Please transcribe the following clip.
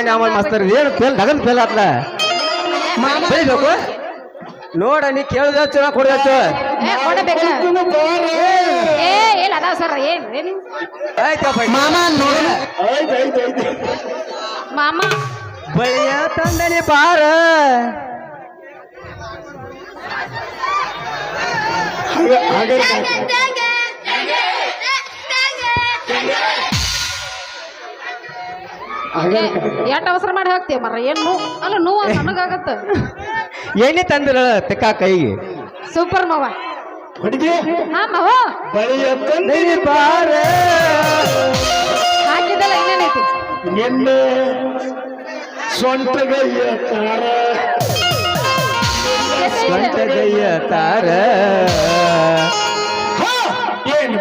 ನ್ಯಾಮ master ಏನು fail ನಗನ್ fail ಆತ್ಲ ಬೈಬೇಕು ನೋಡ ನೀ ಕೇಳಿದ ಚಲೋ ಕೊಡ್ಬೇಕು ಕೊಡಬೇಕ ಏನ್ ಅದಾವ ಸರ್ ಏನ್ ಆಯ್ತಪ್ಪ ಮಾಮ ನೋಡ ಮಾಮ ಬಳಿಯ ತಂದನಿ ಬಾರ ಎಷ್ಟು ಅವಸರ ಮಾಡಿ ಹಾಕ್ತೀಯ ಮರ ಏನು ಅಲ್ಲ ನೋವು ನನಗಾಗತ್ತ ಏನೇ ತಂದಿರ ತೆಕ್ಕ ಕೈಗೆ ಸೂಪರ್ ಮಾವ ಹುಡುಗಿ ಹಾ ಮಾವ ಬಳಿಯ ತಂದನಿ ಬಾರ ಹಾಕಿದ್ದಲ್ಲ ಇನ್ನೇನೈತಿ ನಿನ್ನ ಸ್ವಂತಗಯ್ಯ ತಾರ ಸ್ವಂತ ಗಯ್ಯ ತಾರ ಏನು